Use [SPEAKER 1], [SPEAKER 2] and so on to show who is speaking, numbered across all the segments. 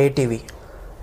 [SPEAKER 1] ATV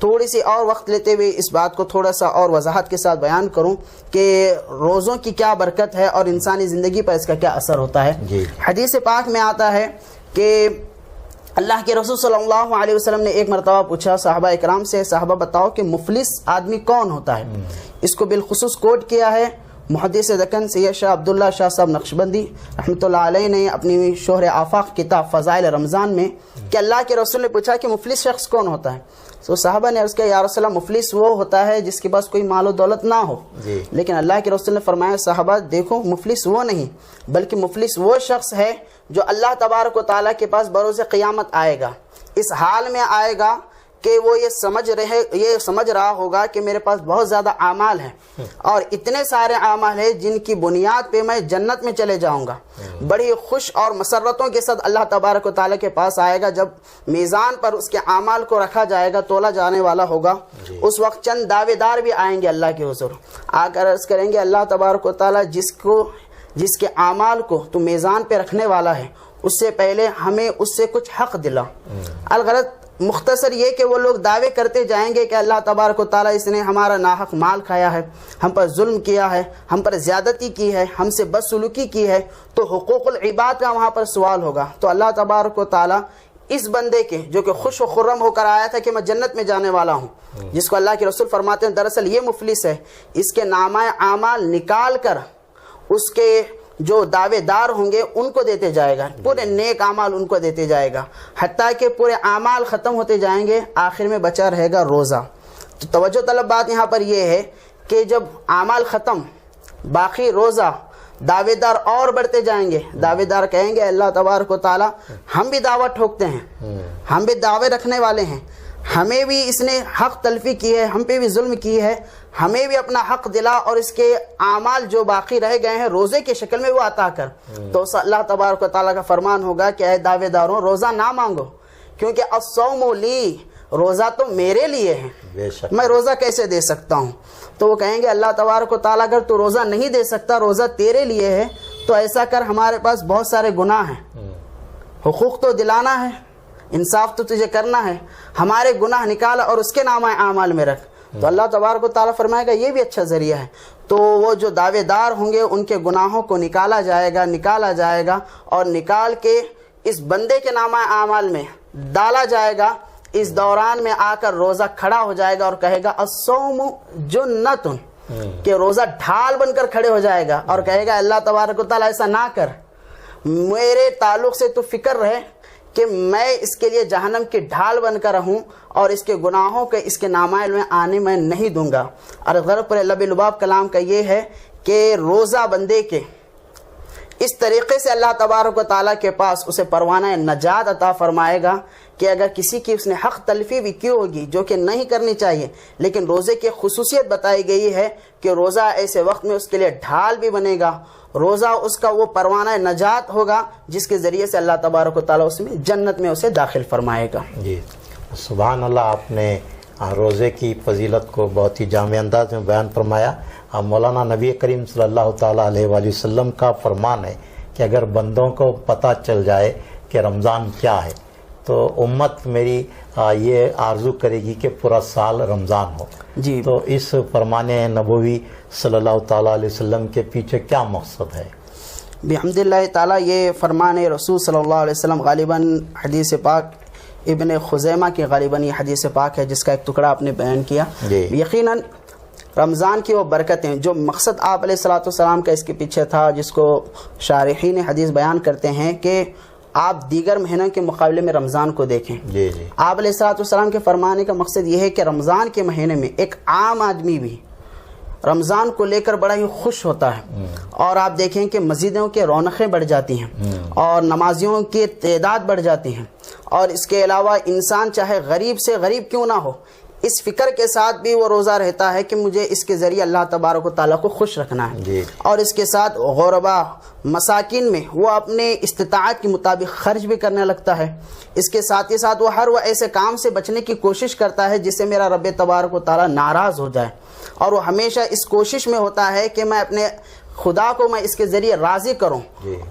[SPEAKER 1] تھوڑی سی اور وقت لیتے ہوئے اس بات کو تھوڑا سا اور وضاحت کے ساتھ بیان کروں کہ روزوں کی کیا برکت ہے اور انسانی زندگی پر اس کا کیا اثر ہوتا ہے. حدیث پاک میں آتا ہے کہ اللہ کے رسول صلی اللہ علیہ وسلم نے ایک مرتبہ پوچھا صحابہ اکرام سے, صحابہ بتاؤ کہ مفلس آدمی کون ہوتا ہے. اس کو بالخصوص کوٹ کیا ہے محدث دکن سید شاہ عبداللہ شاہ صاحب نقشبندی رحمۃ اللہ علیہ نے اپنی شہر آفاق کتاب فضائل رمضان میں, کہ اللہ کے رسول نے پوچھا کہ مفلس شخص کون ہوتا ہے. تو صحابہ نے عرض کیا یا رسول اللہ مفلس وہ ہوتا ہے جس کے پاس کوئی مال و دولت نہ ہو. لیکن اللہ کے رسول نے فرمایا صحابہ دیکھو مفلس وہ نہیں بلکہ مفلس وہ شخص ہے جو اللہ تبارک و تعالیٰ کے پاس بروز قیامت آئے گا, اس حال میں آئے گا کہ وہ یہ سمجھ رہا ہوگا کہ میرے پاس بہت زیادہ اعمال ہیں اور اتنے سارے اعمال ہیں جن کی بنیاد پہ میں جنت میں چلے جاؤں گا. بڑی خوش اور مسرتوں کے ساتھ اللہ تبارک و تعالیٰ کے پاس آئے گا. جب میزان پر اس کے اعمال کو رکھا جائے گا, تولا جانے والا ہوگا, اس وقت چند دعوے دار بھی آئیں گے اللہ کے حضور, آ کر عرض کریں گے اللہ تبارک و تعالیٰ جس کے اعمال کو تو میزان پہ رکھنے والا ہے اس سے پہلے ہمیں اس سے کچھ حق دلا. الغرض مختصر یہ کہ وہ لوگ دعوے کرتے جائیں گے کہ اللہ تبارک و تعالیٰ اس نے ہمارا ناحق مال کھایا ہے, ہم پر ظلم کیا ہے, ہم پر زیادتی کی ہے, ہم سے بدسلوکی کی ہے, تو حقوق العباد کا وہاں پر سوال ہوگا. تو اللہ تبارک و تعالیٰ اس بندے کے جو کہ خوش و خرم ہو کر آیا تھا کہ میں جنت میں جانے والا ہوں, جس کو اللہ کے رسول فرماتے ہیں دراصل یہ مفلس ہے, اس کے نامہ اعمال نکال کر اس کے جو دعوے دار ہوں گے ان کو دیتے جائے گا, پورے نیک اعمال ان کو دیتے جائے گا, حتیٰ کہ پورے اعمال ختم ہوتے جائیں گے, آخر میں بچا رہے گا روزہ. تو توجہ طلب بات یہاں پر یہ ہے کہ جب اعمال ختم باقی روزہ, دعوے دار اور بڑھتے جائیں گے. دعوے دار کہیں گے اللہ تبارک و تعالیٰ ہم بھی دعوت ٹھوکتے ہیں, ہم بھی دعوے رکھنے والے ہیں, ہمیں بھی اس نے حق تلفی کی ہے, ہم پہ بھی ظلم کی ہے, ہمیں بھی اپنا حق دلا اور اس کے اعمال جو باقی رہ گئے ہیں روزے کی شکل میں وہ عطا کر. تو اللہ تبارک و تعالیٰ کا فرمان ہوگا کہ اے دعوے داروں روزہ نہ مانگو, کیونکہ الصوم لی, روزہ تو میرے لیے ہے, میں روزہ کیسے دے سکتا ہوں. تو وہ کہیں گے اللہ تبارک و تعالیٰ اگر تو روزہ نہیں دے سکتا, روزہ تیرے لیے ہے, تو ایسا کر ہمارے پاس بہت سارے گناہ ہیں, حقوق تو دلانا ہے, انصاف تو تجھے کرنا ہے, ہمارے گناہ نکال اور اس کے نامہ اعمال میں رکھ. تو اللہ تبارک و تعالیٰ فرمائے گا یہ بھی اچھا ذریعہ ہے. تو وہ جو دعوے دار ہوں گے ان کے گناہوں کو نکالا جائے گا اور نکال کے اس بندے کے نامہ اعمال میں ڈالا جائے گا. اس دوران میں آ کر روزہ کھڑا ہو جائے گا اور کہے گا الصوم جنۃ, کہ روزہ ڈھال بن کر کھڑے ہو جائے گا اور کہے گا اللہ تبارک و تعالیٰ ایسا نہ کر, میرے تعلق سے تو فکر رہے کہ میں اس کے لیے جہنم کی ڈھال بن کر رہوں اور اس کے گناہوں کے اس کے نامائل میں آنے میں نہیں دوں گا. اور غرض پر لب لباب کلام کا یہ ہے کہ روزہ بندے کے اس طریقے سے اللہ تبارک و تعالیٰ کے پاس اسے پروانہ نجات عطا فرمائے گا کہ اگر کسی کی اس نے حق تلفی بھی کی ہوگی جو کہ نہیں کرنی چاہیے, لیکن روزے کی خصوصیت بتائی گئی ہے کہ روزہ ایسے وقت میں اس کے لیے ڈھال بھی بنے گا, روزہ اس کا وہ پروانہ نجات ہوگا جس کے ذریعے سے اللہ تبارک و تعالیٰ اس میں جنت میں اسے داخل فرمائے گا.
[SPEAKER 2] جی سبحان اللہ, آپ نے روزے کی فضیلت کو بہت ہی جامع انداز میں بیان فرمایا. مولانا نبی کریم صلی اللہ تعالیٰ علیہ وآلہ وسلم کا فرمان ہے کہ اگر بندوں کو پتہ چل جائے کہ رمضان کیا ہے تو امت میری یہ آرزو کرے گی کہ پورا سال رمضان ہو.
[SPEAKER 1] جی
[SPEAKER 2] تو اس فرمان نبوی صلی اللہ تعالیٰ علیہ وسلم کے پیچھے کیا مقصد ہے؟
[SPEAKER 1] بحمد اللہ تعالیٰ یہ فرمان رسول صلی اللہ علیہ وسلم غالباً حدیث پاک ابن خزیمہ کی غالباً یہ حدیث پاک ہے جس کا ایک ٹکڑا آپ نے بیان کیا. یقیناً رمضان کی وہ برکتیں جو مقصد آپ علیہ الصلوۃ والسلام کا اس کے پیچھے تھا, جس کو شارحین حدیث بیان کرتے ہیں کہ آپ دیگر مہینوں کے مقابلے میں رمضان کو دیکھیں. آپ علیہ الصلوۃ والسلام کے فرمانے کا مقصد یہ ہے کہ رمضان کے مہینے میں ایک عام آدمی بھی رمضان کو لے کر بڑا ہی خوش ہوتا ہے, اور آپ دیکھیں کہ مسجدوں کے رونقیں بڑھ جاتی ہیں اور نمازیوں کی تعداد بڑھ جاتی ہیں, اور اس کے علاوہ انسان چاہے غریب سے غریب کیوں نہ ہو اس فکر کے ساتھ بھی وہ روزہ رہتا ہے کہ مجھے اس کے ذریعے اللہ تبارک و تعالیٰ کو خوش رکھنا ہے. اور اس کے ساتھ غربا مساکین میں وہ اپنے استطاعت کے مطابق خرچ بھی کرنے لگتا ہے. اس کے ساتھ ہی ساتھ وہ ہر وہ ایسے کام سے بچنے کی کوشش کرتا ہے جس سے میرا رب تبارک و تعالیٰ ناراض ہو جائے, اور وہ ہمیشہ اس کوشش میں ہوتا ہے کہ میں اپنے خدا کو میں اس کے ذریعے راضی کروں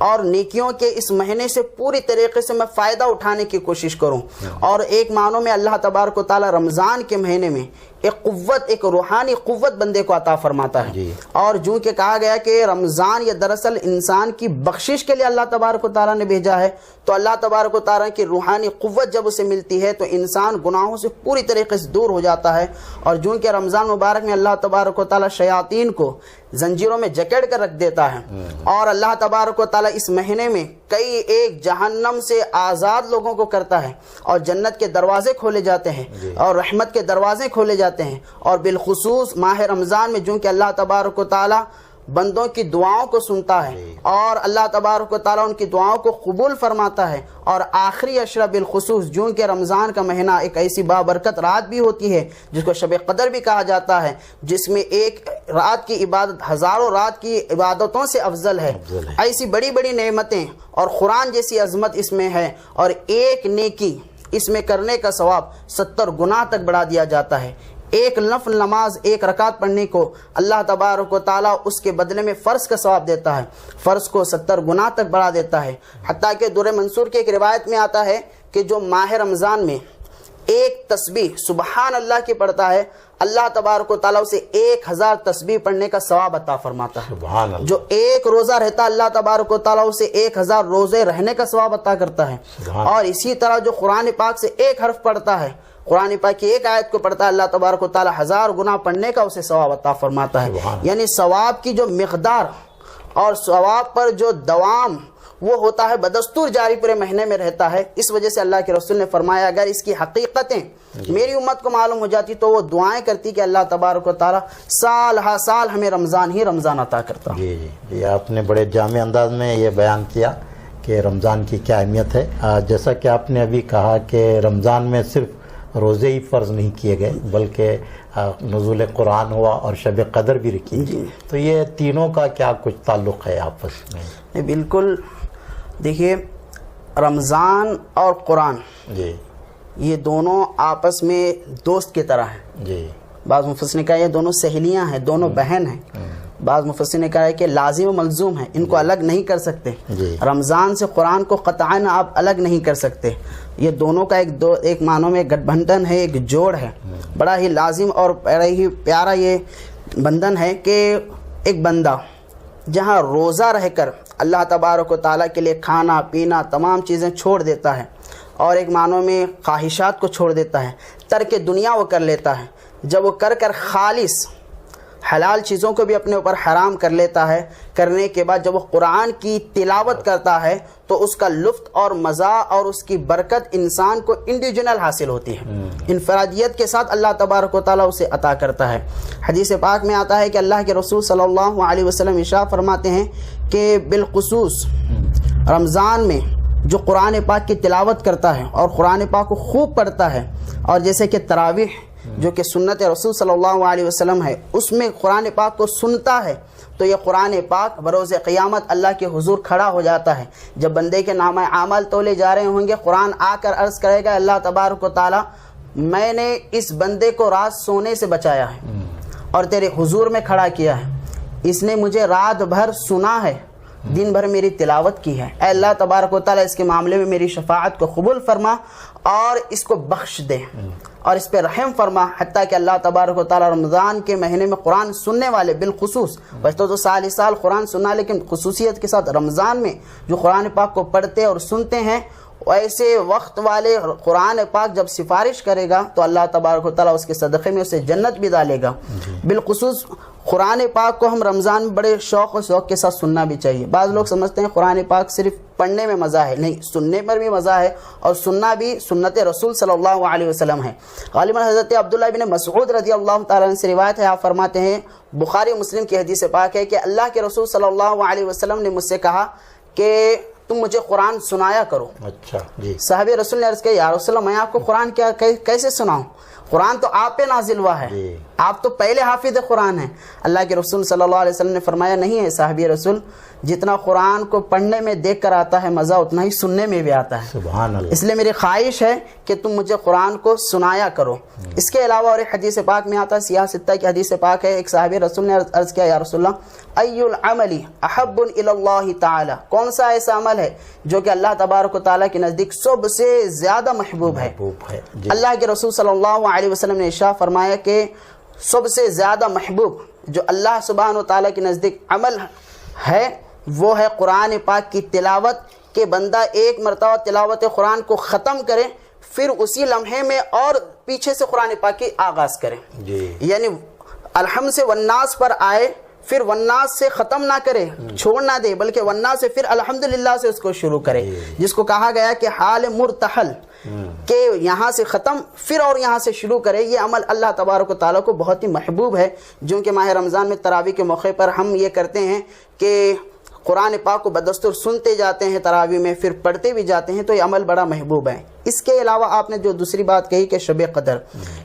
[SPEAKER 1] اور نیکیوں کے اس مہینے سے پوری طریقے سے میں فائدہ اٹھانے کی کوشش کروں. اور ایک معنوں میں اللہ تبارک و تعالی رمضان کے مہینے میں ایک قوت، ایک روحانی قوت بندے کو عطا فرماتا ہے. اور جو کہ کہا گیا کہ رمضان یہ دراصل انسان کی بخشش کے لیے اللہ تبارک و تعالیٰ نے بھیجا ہے، تو اللہ تبارک و تعالیٰ کی روحانی قوت جب اسے ملتی ہے تو انسان گناہوں سے پوری طریقے سے دور ہو جاتا ہے. اور جو کہ رمضان مبارک میں اللہ تبارک و تعالیٰ شیاطین کو زنجیروں میں جکڑ کر رکھ دیتا ہے، اور اللہ تبارک و تعالیٰ اس مہینے میں کئی ایک جہنم سے آزاد لوگوں کو کرتا ہے، اور جنت کے دروازے کھولے جاتے ہیں اور رحمت کے دروازے کھولے جاتے ہیں. اور بالخصوص ماہ رمضان میں جو کہ اللہ تبارک و تعالیٰ بندوں کی دعاؤں کو سنتا ہے اور اللہ تبارک و تعالیٰ ان کی دعاؤں کو قبول فرماتا ہے. اور آخری عشرہ بالخصوص جو کہ رمضان کا مہینہ ایک ایسی بابرکت رات بھی ہوتی ہے جس کو شب قدر بھی کہا جاتا ہے، جس میں ایک رات کی عبادت ہزاروں رات کی عبادتوں سے افضل ہے. ایسی بڑی بڑی نعمتیں اور قرآن جیسی عظمت اس میں ہے، اور ایک نیکی اس میں کرنے کا ثواب 70 گنا تک بڑھا دیا جاتا ہے. ایک نفل نماز ایک رکعت پڑھنے کو اللہ تبارک و تعالیٰ اس کے بدلے میں فرض کا ثواب دیتا ہے، فرض کو 70 گنا تک بڑھا دیتا ہے. حتیٰ کہ در منصور کی ایک روایت میں آتا ہے کہ جو ماہ رمضان میں ایک تسبیح سبحان اللہ کی پڑھتا ہے، اللہ تبارک و تعالیٰ اسے 1000 تسبیح پڑھنے کا ثواب عطا فرماتا ہے.
[SPEAKER 2] سبحان اللہ.
[SPEAKER 1] جو ایک روزہ رہتا اللہ تبارک و تعالیٰ اسے 1000 روزے رہنے کا ثواب عطا کرتا ہے. اور اسی طرح جو قرآن پاک سے ایک حرف پڑھتا ہے، قرآن پاک کی ایک آیت کو پڑھتا ہے، اللہ تبارک و تعالیٰ 1000 گنا پڑھنے کا اسے ثواب عطا فرماتا ہے. یعنی ثواب کی جو مقدار اور ثواب پر جو دوام وہ ہوتا ہے بدستور جاری پورے مہینے میں رہتا ہے. اس وجہ سے اللہ کے رسول نے فرمایا اگر اس کی حقیقتیں میری امت کو معلوم ہو جاتی تو وہ دعائیں کرتی کہ اللہ تبارک و تعالیٰ سال ہا سال ہمیں رمضان ہی رمضان عطا کرتا.
[SPEAKER 2] جی آپ نے بڑے جامع انداز میں یہ بیان کیا کہ رمضان کی کیا اہمیت ہے. جیسا کہ آپ نے ابھی کہا کہ رمضان میں صرف روزے ہی فرض نہیں کیے گئے بلکہ نزول قرآن ہوا اور شب قدر بھی رکھی. تو یہ تینوں کا کیا کچھ تعلق ہے آپس میں؟
[SPEAKER 1] بالکل، دیکھیے رمضان اور قرآن یہ دونوں آپس میں دوست کی طرح ہیں. بعض مفسرین نے کہا یہ دونوں سہیلیاں ہیں، دونوں بہن ہیں. بعض مفسرین نے کہا ہے کہ لازم و ملزوم ہیں، ان کو الگ نہیں کر سکتے. رمضان سے قرآن کو قطعاً آپ الگ نہیں کر سکتے. یہ دونوں کا ایک معنوں میں گٹھ بنٹن ہے، ایک جوڑ ہے. بڑا ہی لازم اور بڑا ہی پیارا یہ بندھن ہے کہ ایک بندہ جہاں روزہ رہ کر اللہ تبارک و تعالیٰ کے لیے کھانا پینا تمام چیزیں چھوڑ دیتا ہے اور ایک معنوں میں خواہشات کو چھوڑ دیتا ہے، ترک دنیا وہ کر لیتا ہے. جب وہ کر خالص حلال چیزوں کو بھی اپنے اوپر حرام کر لیتا ہے، کرنے کے بعد جب وہ قرآن کی تلاوت کرتا ہے تو اس کا لطف اور مزہ اور اس کی برکت انسان کو انڈیویجنل حاصل ہوتی ہے، انفرادیت کے ساتھ اللہ تبارک و تعالیٰ اسے عطا کرتا ہے. حدیث پاک میں آتا ہے کہ اللہ کے رسول صلی اللہ علیہ وسلم ارشاد فرماتے ہیں کہ بالخصوص رمضان میں جو قرآن پاک کی تلاوت کرتا ہے اور قرآن پاک کو خوب پڑھتا ہے، اور جیسے کہ تراویح جو کہ سنت رسول صلی اللہ علیہ وسلم ہے اس میں قرآن پاک کو سنتا ہے، تو یہ قرآن پاک بروز قیامت اللہ کے حضور کھڑا ہو جاتا ہے. جب بندے کے نامہ اعمال تولے جا رہے ہوں گے، قرآن آ کر عرض کرے گا اللہ تبارک و تعالیٰ میں نے اس بندے کو رات سونے سے بچایا ہے اور تیرے حضور میں کھڑا کیا ہے، اس نے مجھے رات بھر سنا ہے، دن بھر میری تلاوت کی ہے. اے اللہ تبارک و تعالیٰ اس کے معاملے میں میری شفاعت کو قبول فرما اور اس کو بخش دے اور اس پہ رحم فرما. حتیٰ کہ اللہ تبارک و تعالیٰ رمضان کے مہینے میں قرآن سننے والے بالخصوص، ویسے تو سال سال قرآن سننا لیکن خصوصیت کے ساتھ رمضان میں جو قرآن پاک کو پڑھتے اور سنتے ہیں، ایسے وقت والے قرآن پاک جب سفارش کرے گا تو اللہ تبارک و تعالیٰ اس کے صدقے میں اسے جنت بھی ڈالے گا. بالخصوص قرآن پاک کو ہم رمضان میں بڑے شوق و شوق کے ساتھ سننا بھی چاہیے. بعض لوگ سمجھتے ہیں قرآن پاک صرف پڑھنے میں مزہ ہے، نہیں، سننے پر بھی مزہ ہے اور سننا بھی سنت رسول صلی اللہ علیہ وسلم ہے. غالباً حضرت عبداللہ بن مسعود رضی اللہ تعالیٰ عنہ سے روایت ہے، آپ فرماتے ہیں بخاری مسلم کی حدیث پاک ہے کہ اللہ کے رسول صلی اللہ علیہ وسلم نے مجھ سے کہا کہ تم مجھے قرآن سنایا کرو. اچھا جی. صحابہ رسول نے عرض کیا یا رسول اللہ میں آپ کو قرآن کیسے سناؤں؟ قرآن تو آپ پہ نازل ہوا ہے، آپ تو پہلے حافظ قرآن ہیں. اللہ کے رسول صلی اللہ علیہ وسلم نے فرمایا نہیں ہے صحابی رسول جتنا قرآن کو پڑھنے میں دیکھ کر آتا ہے مزہ اتنا ہی سننے میں بھی آتا ہے.
[SPEAKER 2] سبحان اللہ.
[SPEAKER 1] اس لیے میری خواہش ہے کہ تم مجھے قرآن کو سنایا کرو. اس کے علاوہ اور ایک حدیث پاک میں آتا ہے, سیاہ ستہ کی حدیث پاک ہے, ایک صحابی رسول نے عرض کیا یا رسول اللہ ای العمل احب الی اللہ تعالی, کون سا ایسا عمل ہے جو کہ اللہ تبارک و تعالیٰ کے نزدیک سب سے زیادہ محبوب ہے.
[SPEAKER 2] جی.
[SPEAKER 1] اللہ کے رسول صلی اللہ علیہ وسلم نے ارشاد فرمایا کہ سب سے زیادہ محبوب جو اللہ سبحانہ و تعالیٰ کے نزدیک عمل ہے وہ ہے قرآن پاک کی تلاوت, کہ بندہ ایک مرتبہ تلاوت قرآن کو ختم کرے پھر اسی لمحے میں اور پیچھے سے قرآن پاک کی آغاز کرے.
[SPEAKER 2] جی.
[SPEAKER 1] یعنی الحمد سے والناس پر آئے پھر والناس سے ختم نہ کرے, چھوڑ نہ دے, بلکہ والناس سے پھر الحمدللہ سے اس کو شروع کرے, جس کو کہا گیا کہ حال مرتحل, کہ یہاں سے ختم پھر اور یہاں سے شروع کرے. یہ عمل اللہ تبارک و تعالیٰ کو بہت ہی محبوب ہے. جو کہ ماہ رمضان میں تراویح کے موقع پر ہم یہ کرتے ہیں کہ قرآن پاک کو بدستور سنتے جاتے ہیں تراویح میں, پھر پڑھتے بھی جاتے ہیں, تو یہ عمل بڑا محبوب ہے. اس کے علاوہ آپ نے جو دوسری بات کہی کہ شب قدر,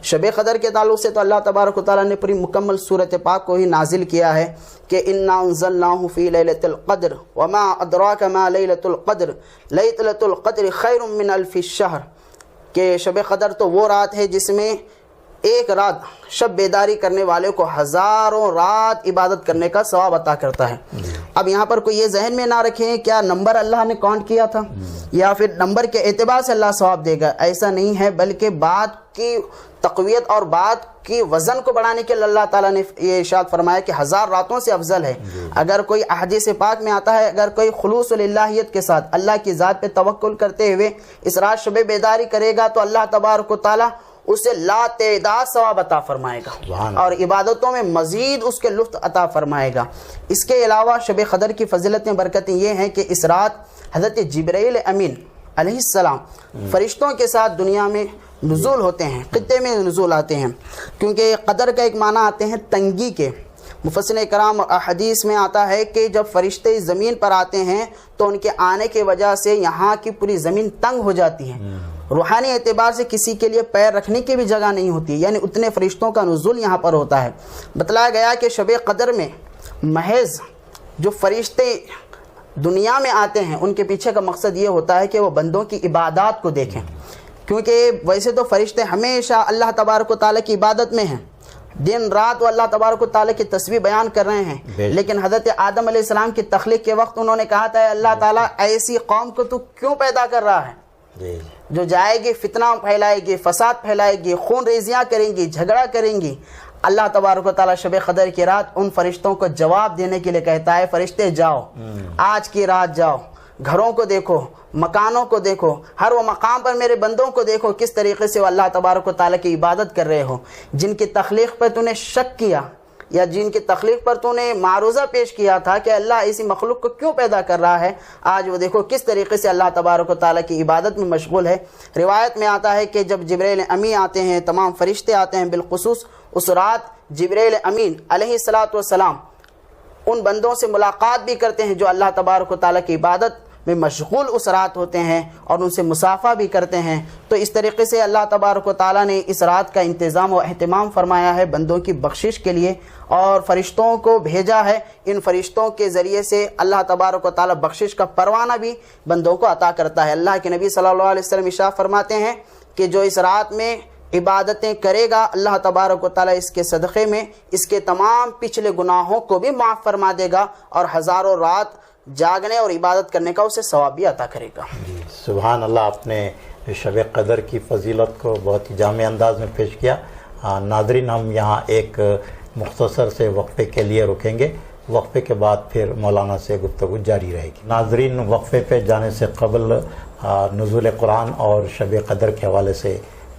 [SPEAKER 1] شب قدر کے تعلق سے تو اللہ تبارک و تعالیٰ نے پوری مکمل صورت پاک کو ہی نازل کیا ہے کہ انا انزلناہ فی لیلۃ القدر وما ادراک ما لیلۃ القدر لیلۃ القدر خیر من الف الشہر, کہ شب قدر تو وہ رات ہے جس میں ایک رات شب بیداری کرنے والے کو ہزاروں رات عبادت کرنے کا ثواب عطا کرتا ہے. اب یہاں پر کوئی یہ ذہن میں نہ رکھیں کیا نمبر اللہ نے کاؤنٹ کیا تھا یا پھر نمبر کے اعتبار سے اللہ ثواب دے گا, ایسا نہیں ہے, بلکہ بات کی تقویت اور بات کی وزن کو بڑھانے کے لیے اللہ تعالیٰ نے یہ ارشاد فرمایا کہ 1000 راتوں سے افضل ہے. اگر کوئی احادیث پاک میں آتا ہے اگر کوئی خلوص للہیت کے ساتھ اللہ کی ذات پہ توکل کرتے ہوئے اس رات شب بیداری کرے گا تو اللہ تبارک و تعالیٰ اسے لا تعداد ثواب عطا فرمائے گا اور عبادتوں میں مزید اس کے لطف عطا فرمائے گا. اس کے علاوہ شب قدر کی فضیلتیں برکتیں یہ ہیں کہ اس رات حضرت جبرائیل امین علیہ السلام فرشتوں کے ساتھ دنیا میں نزول ہوتے ہیں, خطے میں نزول آتے ہیں, کیونکہ قدر کا ایک معنی آتے ہیں تنگی کے. مفسرین کرام اور احادیث میں آتا ہے کہ جب فرشتے زمین پر آتے ہیں تو ان کے آنے کی وجہ سے یہاں کی پوری زمین تنگ ہو جاتی ہے, روحانی اعتبار سے کسی کے لیے پیر رکھنے کی بھی جگہ نہیں ہوتی, یعنی اتنے فرشتوں کا نزول یہاں پر ہوتا ہے. بتلایا گیا کہ شب قدر میں محض جو فرشتے دنیا میں آتے ہیں ان کے پیچھے کا مقصد یہ ہوتا ہے کہ وہ بندوں کی عبادات کو دیکھیں, کیونکہ ویسے تو فرشتے ہمیشہ اللہ تبارک و تعالیٰ کی عبادت میں ہیں, دن رات وہ اللہ تبارک و تعالیٰ کی تسبیح بیان کر رہے ہیں, لیکن حضرت آدم علیہ السلام کی تخلیق کے وقت انہوں نے کہا تھا اللہ تعالیٰ ایسی قوم کو تو کیوں پیدا کر رہا ہے جو جائے گی فتنہ پھیلائے گی, فساد پھیلائے گی, خون ریزیاں کریں گی, جھگڑا کریں گی. اللہ تبارک و تعالیٰ شب قدر کی رات ان فرشتوں کو جواب دینے کے لیے کہتا ہے فرشتے جاؤ, آج کی رات جاؤ, گھروں کو دیکھو, مکانوں کو دیکھو, ہر وہ مقام پر میرے بندوں کو دیکھو کس طریقے سے وہ اللہ تبارک و تعالیٰ کی عبادت کر رہے ہو. جن کی تخلیق پر تو نے شک کیا یا جن کی تخلیق پر تو نے معروضہ پیش کیا تھا کہ اللہ ایسی مخلوق کو کیوں پیدا کر رہا ہے, آج وہ دیکھو کس طریقے سے اللہ تبارک و تعالیٰ کی عبادت میں مشغول ہے. روایت میں آتا ہے کہ جب جبرائیل امی آتے ہیں, تمام فرشتے آتے ہیں, بالخصوص اس رات جبرائیل امین علیہ السلام ان بندوں سے ملاقات بھی کرتے ہیں جو اللہ تبارک و تعالیٰ کی عبادت میں مشغول اس رات ہوتے ہیں اور ان سے مصافحہ بھی کرتے ہیں. تو اس طریقے سے اللہ تبارک و تعالیٰ نے اس رات کا انتظام و اہتمام فرمایا ہے بندوں کی بخشش کے لیے اور فرشتوں کو بھیجا ہے. ان فرشتوں کے ذریعے سے اللہ تبارک و تعالیٰ بخشش کا پروانہ بھی بندوں کو عطا کرتا ہے. اللہ کے نبی صلی اللہ علیہ وسلم ارشاد فرماتے ہیں کہ جو اس رات میں عبادتیں کرے گا اللہ تبارک و تعالیٰ اس کے صدقے میں اس کے تمام پچھلے گناہوں کو بھی معاف فرما دے گا اور ہزاروں رات جاگنے اور عبادت کرنے کا اسے ثواب بھی عطا کرے گا.
[SPEAKER 2] سبحان اللہ, آپ نے شب قدر کی فضیلت کو بہت ہی جامع انداز میں پیش کیا. ناظرین, ہم یہاں ایک مختصر سے وقفے کے لیے رکیں گے, وقفے کے بعد پھر مولانا سے گفتگو جاری رہے گی. ناظرین, وقفے پہ جانے سے قبل نزول قرآن اور شب قدر کے حوالے سے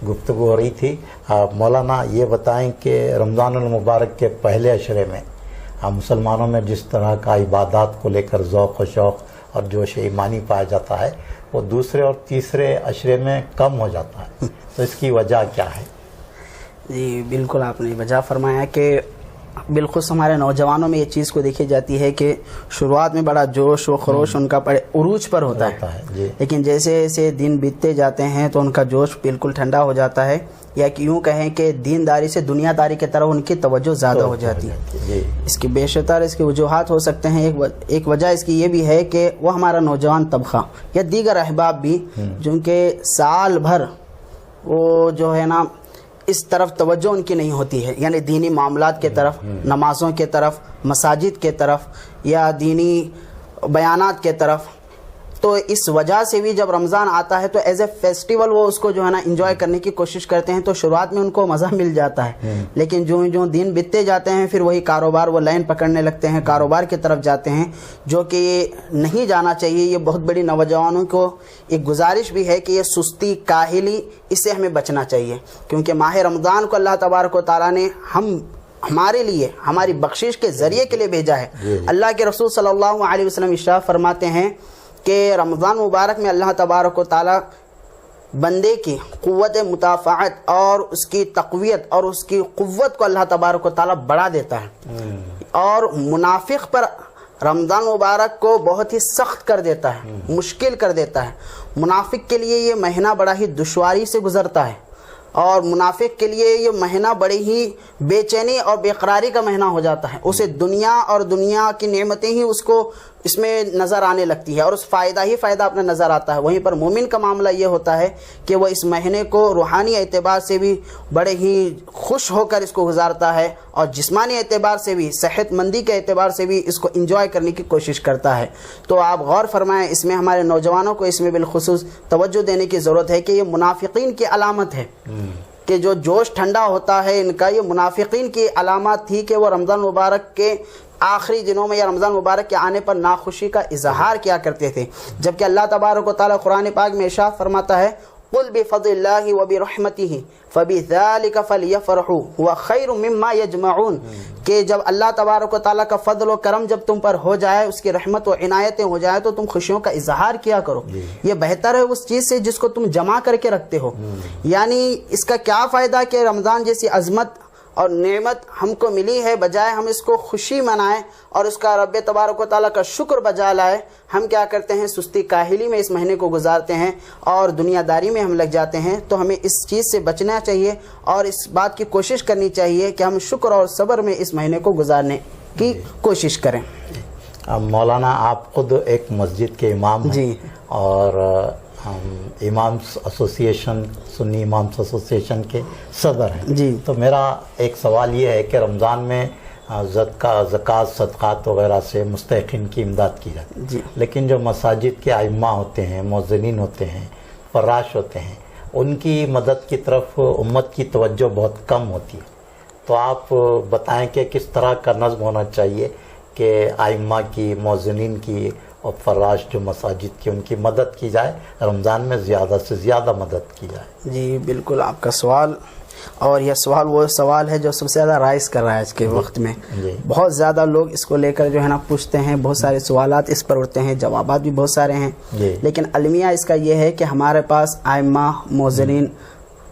[SPEAKER 2] گفتگو ہو رہی تھی. مولانا یہ بتائیں کہ رمضان المبارک کے پہلے عشرے میں مسلمانوں میں جس طرح کا عبادات کو لے کر ذوق و شوق اور جوش ایمانی پایا جاتا ہے وہ دوسرے اور تیسرے عشرے میں کم ہو جاتا ہے, تو اس کی وجہ کیا ہے؟
[SPEAKER 1] جی بالکل, آپ نے وجہ فرمایا کہ بالخصوص ہمارے نوجوانوں میں یہ چیز کو دیکھی جاتی ہے کہ شروعات میں بڑا جوش و خروش ان کا بڑے عروج پر ہوتا ہے، لیکن جیسے جیسے دن بیتتے جاتے ہیں تو ان کا جوش بالکل ٹھنڈا ہو جاتا ہے، یا کہ یوں کہیں کہ دینداری سے دنیا داری کی طرف ان کی توجہ زیادہ ہو جاتی ہے۔ اس کی بے شتر اس کی وجوہات ہو سکتے ہیں۔ ایک وجہ اس کی یہ بھی ہے کہ وہ ہمارا نوجوان طبقہ یا دیگر احباب بھی جو کہ سال بھر وہ جو ہے نا اس طرف توجہ ان کی نہیں ہوتی ہے، یعنی دینی معاملات کے طرف، نمازوں کے طرف، مساجد کے طرف یا دینی بیانات کے طرف، تو اس وجہ سے بھی جب رمضان آتا ہے تو ایز اے فیسٹیول وہ اس کو جو ہے نا انجوائے کرنے کی کوشش کرتے ہیں، تو شروعات میں ان کو مزہ مل جاتا ہے، لیکن جو دن بیتتے جاتے ہیں پھر وہی کاروبار وہ لائن پکڑنے لگتے ہیں، کاروبار کی طرف جاتے ہیں، جو کہ یہ نہیں جانا چاہیے۔ یہ بہت بڑی نوجوانوں کو ایک گزارش بھی ہے کہ یہ سستی، کاہلی، اس سے ہمیں بچنا چاہیے، کیونکہ ماہ رمضان کو اللہ تبارک و تعالیٰ نے ہمارے لیے ہماری بخشش کے ذریعے کے لیے بھیجا ہے۔ اللہ کے رسول صلی اللہ علیہ وسلم ارشاد فرماتے ہیں کہ رمضان مبارک میں اللہ تبارک و تعالی بندے کی قوت مدافعت اور اس کی تقویت اور اس کی قوت کو اللہ تبارک و تعالی بڑھا دیتا ہے، اور منافق پر رمضان مبارک کو بہت ہی سخت کر دیتا ہے، مشکل کر دیتا ہے۔ منافق کے لیے یہ مہینہ بڑا ہی دشواری سے گزرتا ہے، اور منافق کے لیے یہ مہینہ بڑی ہی بے چینی اور بے قراری کا مہینہ ہو جاتا ہے۔ اسے دنیا اور دنیا کی نعمتیں ہی اس میں نظر آنے لگتی ہے، اور اس فائدہ ہی فائدہ اپنے نظر آتا ہے۔ وہیں پر مومن کا معاملہ یہ ہوتا ہے کہ وہ اس مہینے کو روحانی اعتبار سے بھی بڑے ہی خوش ہو کر اس کو گزارتا ہے، اور جسمانی اعتبار سے بھی، صحت مندی کے اعتبار سے بھی اس کو انجوائے کرنے کی کوشش کرتا ہے۔ تو آپ غور فرمائیں، اس میں ہمارے نوجوانوں کو اس میں بالخصوص توجہ دینے کی ضرورت ہے کہ یہ منافقین کی علامت ہے، کہ جو جوش ٹھنڈا ہوتا ہے ان کا، یہ منافقین کی علامات تھی کہ وہ رمضان مبارک کے آخری دنوں میں یا رمضان مبارک کے آنے پر ناخوشی کا اظہار کیا کرتے تھے، جبکہ اللہ تبارک و تعالیٰ قرآن پاک میں ارشاد فرماتا ہے قُلْ بِفَضْلِ اللَّهِ وَبِرَحْمَتِهِ فَبِذَلِكَ فَلْيَفْرَحُوا هُوَ خَيْرٌ مِّمَّا يَجْمَعُونَ، کہ جب اللہ تبارک و تعالیٰ کا فضل و کرم جب تم پر ہو جائے، اس کی رحمت و عنایتیں ہو جائے، تو تم خوشیوں کا اظہار کیا کرو، یہ بہتر ہے اس چیز سے جس کو تم جمع کر کے رکھتے ہو۔ یعنی اس کا کیا فائدہ کہ رمضان جیسی عظمت اور نعمت ہم کو ملی ہے، بجائے ہم اس کو خوشی منائیں اور اس کا رب تبارک و تعالیٰ کا شکر بجا لائے، ہم کیا کرتے ہیں، سستی کاہلی میں اس مہینے کو گزارتے ہیں اور دنیا داری میں ہم لگ جاتے ہیں۔ تو ہمیں اس چیز سے بچنا چاہیے اور اس بات کی کوشش کرنی چاہیے کہ ہم شکر اور صبر میں اس مہینے کو گزارنے کی کوشش کریں۔
[SPEAKER 2] مولانا آپ خود ایک مسجد کے امام ہیں،
[SPEAKER 1] جی، اور
[SPEAKER 2] امامس ایسوسیشن، سنی امامس ایسوسیشن کے صدر ہیں۔
[SPEAKER 1] جی،
[SPEAKER 2] تو میرا ایک سوال یہ ہے کہ رمضان میں زکوٰۃ، صدقات وغیرہ سے مستحقین کی امداد کی جاتی ہے،
[SPEAKER 1] جی،
[SPEAKER 2] لیکن جو مساجد کے ائمہ ہوتے ہیں، مؤذنین ہوتے ہیں، فراش ہوتے ہیں، ان کی مدد کی طرف امت کی توجہ بہت کم ہوتی ہے۔ تو آپ بتائیں کہ کس طرح کا نظم ہونا چاہیے کہ ائمہ کی، مؤذنین کی اور فراش جو مساجد کی، ان کی مدد کی جائے، رمضان میں زیادہ سے زیادہ مدد کی جائے۔
[SPEAKER 1] جی بالکل، آپ کا سوال، اور یہ سوال وہ سوال ہے جو سب سے زیادہ رائز کر رہا ہے آج کے وقت میں۔ بہت زیادہ لوگ اس کو لے کر جو ہے نا پوچھتے ہیں، بہت سارے سوالات اس پر اٹھتے ہیں، جوابات بھی بہت سارے ہیں، لیکن المیہ اس کا یہ ہے کہ ہمارے پاس ائمہ، مؤذنین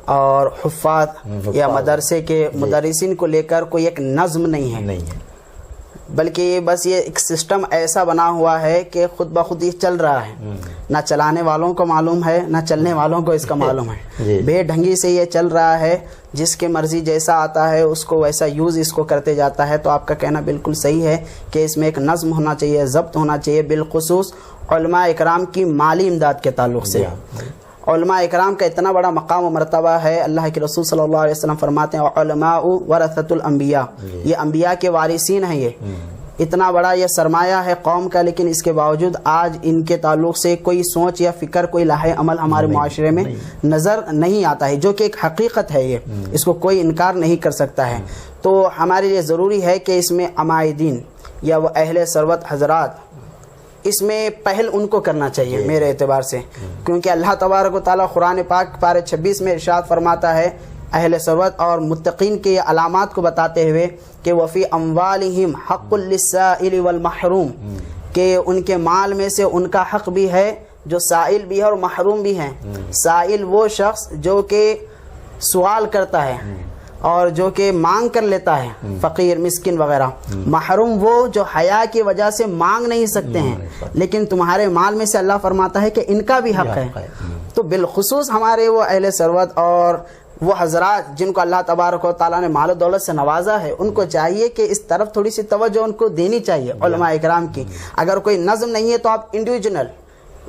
[SPEAKER 1] اور حفاظ یا مدرسے کے مدرسین کو لے کر کوئی ایک نظم نہیں ہے، بلکہ یہ بس یہ ایک سسٹم ایسا بنا ہوا ہے کہ خود بخود یہ چل رہا ہے، نہ چلانے والوں کو معلوم ہے نہ چلنے والوں کو اس کا معلوم ہے، بے ڈھنگی سے یہ چل رہا ہے، جس کے مرضی جیسا آتا ہے اس کو ویسا یوز اس کو کرتے جاتا ہے۔ تو آپ کا کہنا بالکل صحیح ہے کہ اس میں ایک نظم ہونا چاہیے، ضبط ہونا چاہیے، بالخصوص علماء اکرام کی مالی امداد کے تعلق سے۔ علماء اکرام کا اتنا بڑا مقام و مرتبہ ہے، اللہ کے رسول صلی اللہ علیہ وسلم فرماتے ہیں علماء ورثۃ الانبیاء، یہ انبیاء کے وارثین ہیں، یہ اتنا بڑا یہ سرمایہ ہے قوم کا، لیکن اس کے باوجود آج ان کے تعلق سے کوئی سوچ یا فکر، کوئی لاہے عمل ہمارے معاشرے میں نظر نہیں آتا ہے، جو کہ ایک حقیقت ہے، یہ اس کو کوئی انکار نہیں کر سکتا ہے۔ تو ہمارے لیے ضروری ہے کہ اس میں عمائدین یا وہ اہل ثروت حضرات، اس میں پہل ان کو کرنا چاہیے میرے اعتبار سے، کیونکہ اللہ تبارک و تعالیٰ قرآن پاک پارہ 26 میں ارشاد فرماتا ہے اہل ثروت اور متقین کے علامات کو بتاتے ہوئے کہ وفی اموالہم حق للسائل والمحروم، کہ ان کے مال میں سے ان کا حق بھی ہے جو سائل بھی ہے اور محروم بھی ہے۔ سائل وہ شخص جو کہ سوال کرتا ہے، اور جو کہ مانگ کر لیتا ہے، فقیر مسکین وغیرہ، محروم وہ جو حیا کی وجہ سے مانگ نہیں سکتے ہیں، لیکن تمہارے مال میں سے اللہ فرماتا ہے کہ ان کا بھی حق ہے. تو بالخصوص ہمارے وہ اہل ثروت اور وہ حضرات جن کو اللہ تبارک و تعالیٰ نے مال و دولت سے نوازا ہے، ان کو چاہیے کہ اس طرف تھوڑی سی توجہ ان کو دینی چاہیے علماء اکرام کی. اگر کوئی نظم نہیں ہے تو آپ انڈیویجنل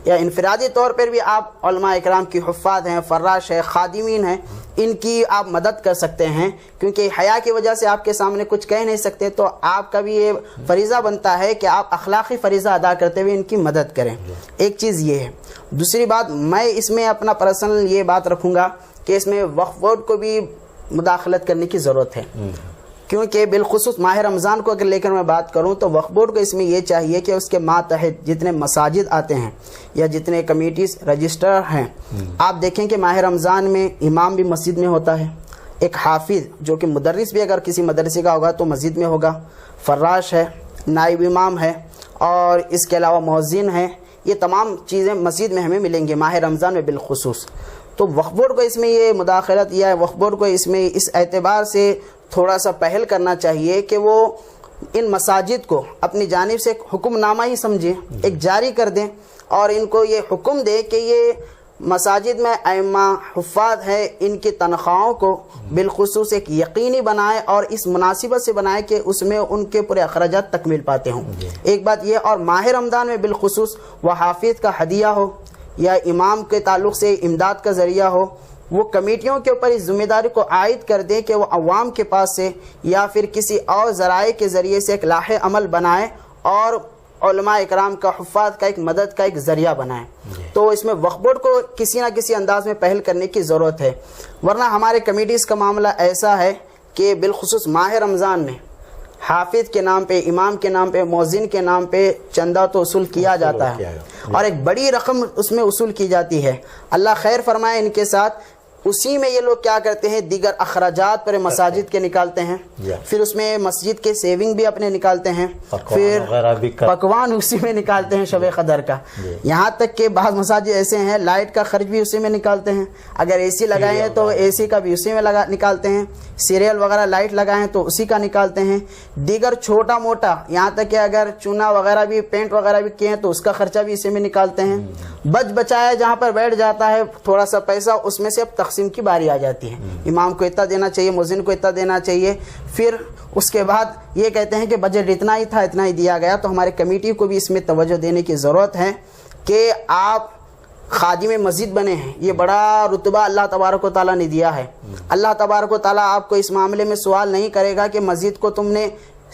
[SPEAKER 1] یا انفرادی طور پر بھی آپ علماء اکرام کی حفاظ ہیں، فراش ہے، خادمین ہیں، ان کی آپ مدد کر سکتے ہیں، کیونکہ حیا کی وجہ سے آپ کے سامنے کچھ کہہ نہیں سکتے. تو آپ کا بھی یہ فریضہ بنتا ہے کہ آپ اخلاقی فریضہ ادا کرتے ہوئے ان کی مدد کریں. ایک چیز یہ ہے. دوسری بات، میں اس میں اپنا پرسنل یہ بات رکھوں گا کہ اس میں وقف بورڈ کو بھی مداخلت کرنے کی ضرورت ہے، کیونکہ بالخصوص ماہ رمضان کو اگر لے کر میں بات کروں تو وقف بورڈ کو اس میں یہ چاہیے کہ اس کے ماتحت جتنے مساجد آتے ہیں یا جتنے کمیٹیز رجسٹر ہیں، آپ دیکھیں کہ ماہ رمضان میں امام بھی مسجد میں ہوتا ہے، ایک حافظ جو کہ مدرس بھی اگر کسی مدرسے کا ہوگا تو مسجد میں ہوگا، فراش ہے، نائب امام ہے، اور اس کے علاوہ مؤذن ہے. یہ تمام چیزیں مسجد میں ہمیں ملیں گے ماہ رمضان میں بالخصوص. تو وقف بورڈ کو اس میں یہ مداخلت یا وقف بورڈ کو اس میں اس اعتبار سے تھوڑا سا پہل کرنا چاہیے کہ وہ ان مساجد کو اپنی جانب سے ایک حکم نامہ ہی سمجھیں، ایک جاری کر دیں، اور ان کو یہ حکم دے کہ یہ مساجد میں ائمہ حفاظ ہے، ان کی تنخواہوں کو بالخصوص ایک یقینی بنائے اور اس مناسبت سے بنائے کہ اس میں ان کے پورے اخراجات تکمیل پاتے ہوں. ایک بات یہ، اور ماہ رمضان میں بالخصوص وہ حافظ کا ہدیہ ہو یا امام کے تعلق سے امداد کا ذریعہ ہو، وہ کمیٹیوں کے اوپر اس ذمہ داری کو عائد کر دیں کہ وہ عوام کے پاس سے یا پھر کسی اور ذرائع کے ذریعے سے ایک لاہ عمل بنائے اور علماء اکرام کا حفاظ کا ایک مدد کا ایک ذریعہ بنائے. تو اس میں وقف بورڈ کو کسی نہ کسی انداز میں پہل کرنے کی ضرورت ہے، ورنہ ہمارے کمیٹیز کا معاملہ ایسا ہے کہ بالخصوص ماہ رمضان میں حافظ کے نام پہ، امام کے نام پہ، مؤذن کے نام پہ چندہ تو وصول کیا جاتا ہے اور ایک بڑی رقم اس میں وصول کی جاتی ہے. اللہ خیر فرمائے ان کے ساتھ. اسی میں یہ لوگ کیا کرتے ہیں، دیگر اخراجات پر مساجد کے نکالتے ہیں، پھر اس میں مسجد کے سیونگ بھی اپنے نکالتے ہیں، پھر پکوان اسی میں نکالتے ہیں شب قدر کا. یہاں تک کہ بعض مساجد ایسے ہیں لائٹ کا خرچ بھی اسی میں نکالتے ہیں، اگر اے سی لگائے ہیں تو اے سی کا بھی اسی میں نکالتے ہیں، سیریل وغیرہ لائٹ لگائے ہیں تو اسی کا نکالتے ہیں، دیگر چھوٹا موٹا یہاں تک کہ اگر چونا وغیرہ بھی پینٹ وغیرہ بھی کیے ہیں تو اس کا خرچہ بھی اسی میں نکالتے ہیں. بچایا جہاں پر بیٹھ جاتا ہے تھوڑا سا پیسہ، اس میں سے اب تقسیم کی باری آ جاتی ہے. امام کو اتنا دینا چاہیے، مؤذن کو اتنا دینا چاہیے، پھر اس کے بعد یہ کہتے ہیں کہ بجٹ اتنا ہی تھا، اتنا ہی دیا گیا. تو ہمارے کمیٹی کو بھی اس میں توجہ دینے کی ضرورت ہے کہ آپ خادم مسجد بنے ہیں، یہ بڑا رتبہ اللہ تبارک و تعالیٰ نے دیا ہے. اللہ تبارک و تعالیٰ آپ کو اس معاملے میں سوال نہیں کرے گا کہ مسجد کو تم نے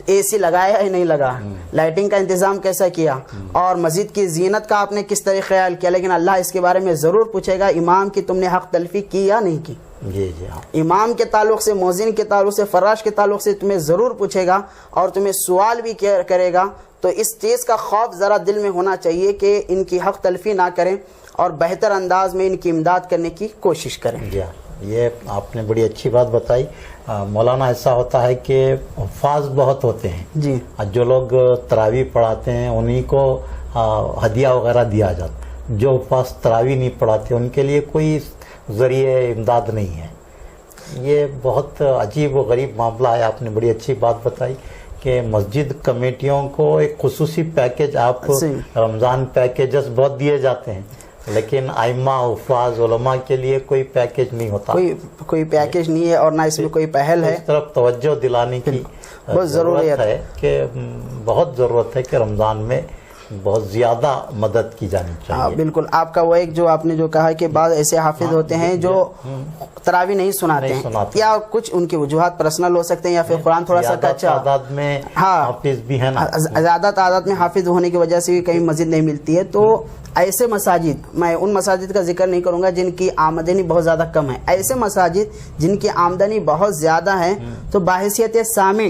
[SPEAKER 1] اے سی لگایا ہے نہیں لگا، لائٹنگ کا انتظام کیسا کیا، اور مسجد کی زینت کا آپ نے کس طرح خیال کیا، لیکن اللہ اس کے بارے میں ضرور پوچھے گا امام کی تم نے حق تلفی کی یا نہیں کی. امام کے تعلق سے، مؤذن کے تعلق سے، فراش کے تعلق سے تمہیں ضرور پوچھے گا اور تمہیں سوال بھی کرے گا. تو اس چیز کا خوف ذرا دل میں ہونا چاہیے کہ ان کی حق تلفی نہ کریں اور بہتر انداز میں ان کی امداد کرنے کی کوشش کریں.
[SPEAKER 2] یہ آپ نے بڑی اچھی بات بتائی. مولانا ایسا ہوتا ہے کہ حفاظ بہت ہوتے ہیں
[SPEAKER 1] جی،
[SPEAKER 2] جو لوگ تراویح پڑھاتے ہیں انہی کو ہدیہ وغیرہ دیا جاتا ہے. جو حفاظ تراویح نہیں پڑھاتے ان کے لیے کوئی ذریعہ امداد نہیں ہے. یہ بہت عجیب و غریب معاملہ ہے. آپ نے بڑی اچھی بات بتائی کہ مسجد کمیٹیوں کو ایک خصوصی پیکیج، آپ رمضان پیکیجز بہت دیے جاتے ہیں، لیکن ائمہ حفاظ علماء کے لیے کوئی پیکیج نہیں ہوتا،
[SPEAKER 1] کوئی پیکیج نہیں ہے اور نہ اس میں کوئی پہل ہے.
[SPEAKER 2] اس طرف توجہ دلانے کی
[SPEAKER 1] بہت ضرورت
[SPEAKER 2] ہے کہ بہت ضرورت ہے کہ رمضان میں بہت زیادہ مدد کی جانی چاہیے.
[SPEAKER 1] بالکل. آپ کا وہ ایک جو آپ نے جو کہا کہ بعض ایسے حافظ ہوتے ہیں جو تراویح نہیں سناتے ہیں، یا کچھ ان کی وجوہات پرسنل ہو سکتے ہیں، یا پھر قرآن تھوڑا سا کچا،
[SPEAKER 2] تعداد میں حافظ بھی ہیں نا،
[SPEAKER 1] زیادہ تعداد میں حافظ ہونے کی وجہ سے بھی کہیں مسجد نہیں ملتی ہے. تو ایسے مساجد، میں ان مساجد کا ذکر نہیں کروں گا جن کی آمدنی بہت زیادہ کم ہے، ایسے مساجد جن کی آمدنی بہت زیادہ ہے تو باحثیت سامع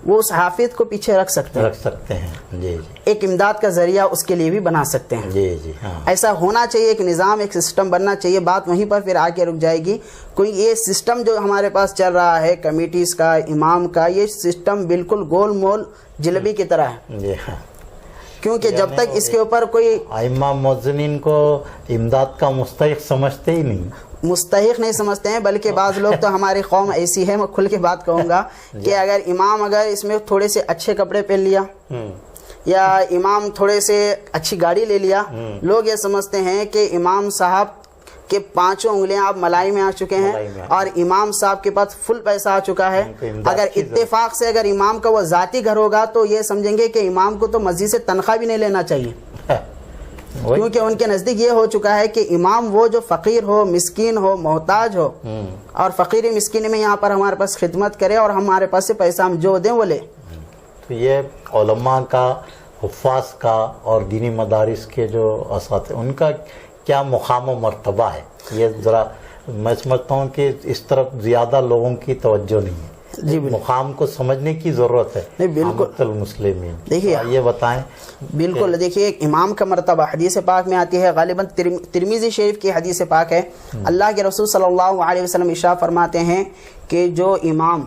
[SPEAKER 1] وہ اس حافظ کو پیچھے رکھ سکتے ہیں.
[SPEAKER 2] جی جی،
[SPEAKER 1] ایک امداد کا ذریعہ اس کے لیے بھی بنا سکتے ہیں.
[SPEAKER 2] جی جی،
[SPEAKER 1] ایسا ہونا چاہیے، ایک نظام، ایک سسٹم بننا چاہیے. بات وہیں پر پھر آ کے رک جائے گی. کوئی یہ سسٹم جو ہمارے پاس چل رہا ہے کمیٹیز کا، امام کا، یہ سسٹم بالکل گول مول جلبی کی طرح ہے.
[SPEAKER 2] جی ہاں،
[SPEAKER 1] کیونکہ جب تک اس کے اوپر کوئی
[SPEAKER 2] ائمہ مؤذنین کو امداد کا مستحق سمجھتے ہی نہیں.
[SPEAKER 1] مستحق نہیں سمجھتے ہیں، بلکہ بعض لوگ تو ہماری قوم ایسی ہے، میں کھل کے بات کہوں گا کہ اگر امام اس میں تھوڑے سے اچھے کپڑے پہن لیا یا امام تھوڑے سے اچھی گاڑی لے لیا، لوگ یہ سمجھتے ہیں کہ امام صاحب کہ 5 انگلیاں آپ ملائی میں آ چکے ہیں اور امام صاحب کے پاس فل پیسہ آ چکا ہے. اگر اتفاق سے اگر امام کا وہ ذاتی گھر ہوگا تو یہ سمجھیں گے کہ امام کو تو مسجد سے تنخواہ بھی نہیں لینا چاہیے، کیونکہ ان کے نزدیک یہ ہو چکا ہے کہ امام وہ جو فقیر ہو، مسکین ہو، محتاج ہو، اور فقیری مسکین میں یہاں پر ہمارے پاس خدمت کرے اور ہمارے پاس سے پیسہ ہم جو دیں وہ لے.
[SPEAKER 2] تو یہ علماء کا، حفاظ کا اور دینی مدارس کے جو اساتذہ ان کا کیا مقام و مرتبہ ہے، یہ ذرا میں سمجھتا ہوں کہ اس طرف زیادہ لوگوں کی توجہ نہیں ہے.
[SPEAKER 1] جی
[SPEAKER 2] مقام کو سمجھنے کی ضرورت ہے.
[SPEAKER 1] نہیں بالکل
[SPEAKER 2] المسلمین
[SPEAKER 1] دیکھیے
[SPEAKER 2] یہ بتائیں.
[SPEAKER 1] بالکل دیکھیے ایک امام کا مرتبہ حدیث پاک میں آتی ہے، غالباً ترمذی شریف کی حدیث پاک ہے. اللہ کے رسول صلی اللہ علیہ وسلم ارشاد فرماتے ہیں کہ جو امام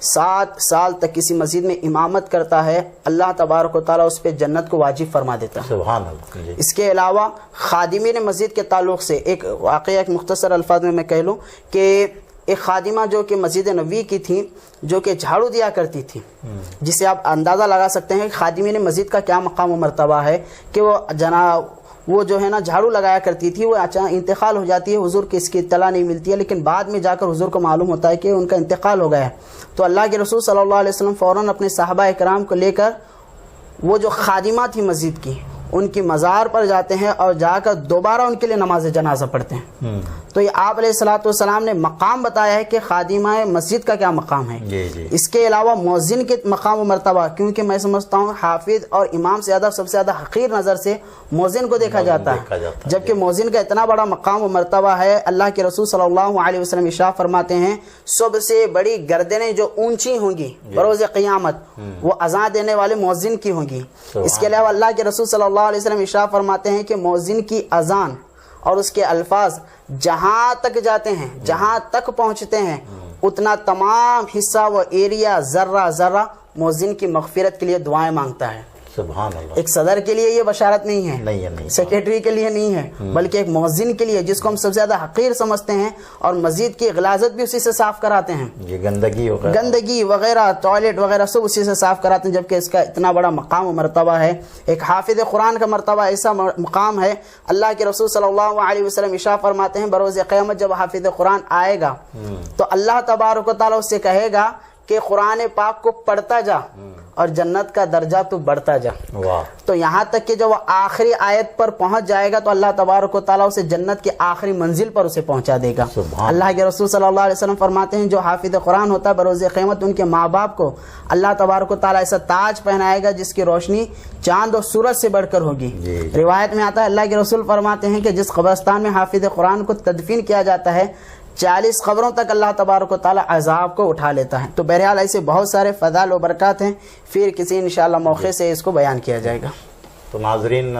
[SPEAKER 1] 7 سال تک کسی مسجد میں امامت کرتا ہے، اللہ تبارک و تعالیٰ اس پہ جنت کو واجب فرما دیتا ہے.
[SPEAKER 2] سبحان اللہ.
[SPEAKER 1] اس کے علاوہ خادمین مسجد کے تعلق سے ایک واقعہ، ایک مختصر الفاظ میں کہہ لوں کہ ایک خادمہ جو کہ مسجد نبوی کی تھی، جو کہ جھاڑو دیا کرتی تھی، جسے آپ اندازہ لگا سکتے ہیں کہ خادمین مسجد کا کیا مقام و مرتبہ ہے کہ وہ جو ہے نا جھاڑو لگایا کرتی تھی، وہ اچانک انتقال ہو جاتی ہے، حضور کی اس کی اطلاع نہیں ملتی ہے، لیکن بعد میں جا کر حضور کو معلوم ہوتا ہے کہ ان کا انتقال ہو گیا ہے. تو اللہ کے رسول صلی اللہ علیہ وسلم فوراً اپنے صحابہ اکرام کو لے کر وہ جو خادمہ تھی مسجد کی، ان کی مزار پر جاتے ہیں اور جا کر دوبارہ ان کے لیے نماز جنازہ پڑھتے ہیں. تو یہ آپ علیہ الصلوۃ والسلام نے مقام بتایا ہے کہ خادمہ مسجد کا کیا مقام ہے. اس کے علاوہ مؤذن کے مقام و مرتبہ، کیونکہ میں سمجھتا ہوں حافظ اور امام سے سب سے زیادہ حقیر نظر سے مؤذن کو دیکھا جاتا ہے، جبکہ مؤذن کا اتنا بڑا مقام و مرتبہ ہے. اللہ کے رسول صلی اللہ علیہ وسلم ارشاد فرماتے ہیں سب سے بڑی گردنیں جو اونچی ہوں گی بروز قیامت وہ اذان دینے والے مؤذن کی ہوں گی. اس کے علاوہ اللہ کے رسول صلی اللہ علیہ وسلم ارشاد فرماتے ہیں کہ مؤذن کی اذان اور اس کے الفاظ جہاں تک جاتے ہیں، جہاں تک پہنچتے ہیں، اتنا تمام حصہ و ایریا ذرہ ذرہ مؤذن کی مغفرت کے لیے دعائیں مانگتا ہے.
[SPEAKER 2] سبحان اللہ.
[SPEAKER 1] ایک صدر کے لیے یہ بشارت نہیں ہے،
[SPEAKER 2] نہیں
[SPEAKER 1] سیکریٹری کے لیے نہیں ہے، بلکہ ایک مؤذن کے لیے، جس کو ہم سب سے زیادہ حقیر سمجھتے ہیں اور مزید کی غلاظت بھی اسی سے صاف کراتے ہیں.
[SPEAKER 2] یہ گندگی
[SPEAKER 1] وغیرہ ٹوائلٹ وغیرہ سب اسی سے صاف کراتے ہیں، جبکہ اس کا اتنا بڑا مقام و مرتبہ ہے. ایک حافظ قرآن کا مرتبہ ایسا مقام ہے، اللہ کے رسول صلی اللہ علیہ وسلم ارشاد فرماتے ہیں بروز قیامت جب حافظ قرآن آئے گا تو اللہ تبارک و تعالیٰ اس سے کہے گا کہ قرآن پاک کو پڑھتا جا اور جنت کا درجہ تو بڑھتا جا. تو یہاں تک کہ جب وہ آخری آیت پر پہنچ جائے گا تو اللہ تبارک و تعالیٰ اسے جنت کی آخری منزل پر اسے پہنچا دے گا. اللہ کے رسول صلی اللہ علیہ وسلم فرماتے ہیں جو حافظ قرآن ہوتا ہے بروز قیامت ان کے ماں باپ کو اللہ تبارک و تعالیٰ ایسا تاج پہنائے گا جس کی روشنی چاند اور سورج سے بڑھ کر ہوگی. روایت میں آتا ہے اللہ کے رسول فرماتے ہیں کہ جس قبرستان میں حافظ قرآن کو تدفین کیا جاتا ہے 40 قبروں تک اللہ تبارک و تعالیٰ عذاب کو اٹھا لیتا ہے. تو بہرحال ایسے بہت سارے فضائل و برکات ہیں، پھر کسی انشاءاللہ موقع سے اس کو بیان کیا جائے گا.
[SPEAKER 2] تو ناظرین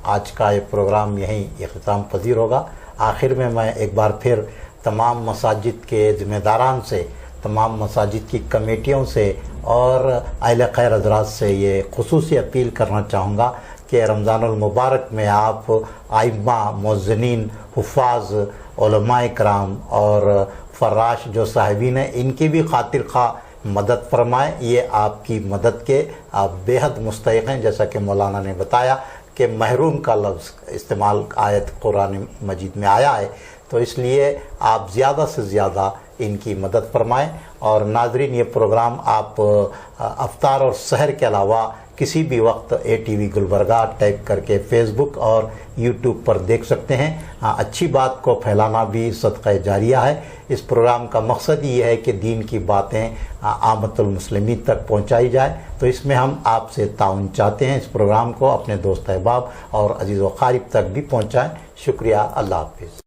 [SPEAKER 2] آج کا یہ پروگرام یہیں اختتام پذیر ہوگا. آخر میں ایک بار پھر تمام مساجد کے ذمہ داران سے، تمام مساجد کی کمیٹیوں سے اور اہل خیر حضرات سے یہ خصوصی اپیل کرنا چاہوں گا کہ رمضان المبارک میں آپ ائمہ، مؤذنین، حفاظ، علماء کرام اور فراش جو صاحبین ہیں ان کی بھی خاطر خواہ مدد فرمائیں. یہ آپ کی مدد کے آپ بے حد مستحق ہیں. جیسا کہ مولانا نے بتایا کہ محروم کا لفظ استعمال آیت قرآن مجید میں آیا ہے، تو اس لیے آپ زیادہ سے زیادہ ان کی مدد فرمائیں. اور ناظرین یہ پروگرام آپ افطار اور سحر کے علاوہ کسی بھی وقت ATV گلبرگہ ٹائپ کر کے فیس بک اور یوٹیوب پر دیکھ سکتے ہیں. اچھی بات کو پھیلانا بھی صدقہ جاریہ ہے. اس پروگرام کا مقصد یہ ہے کہ دین کی باتیں عامت المسلمین تک پہنچائی جائے. تو اس میں ہم آپ سے تعاون چاہتے ہیں. اس پروگرام کو اپنے دوست احباب اور عزیز و اقارب تک بھی پہنچائیں. شکریہ. اللہ حافظ.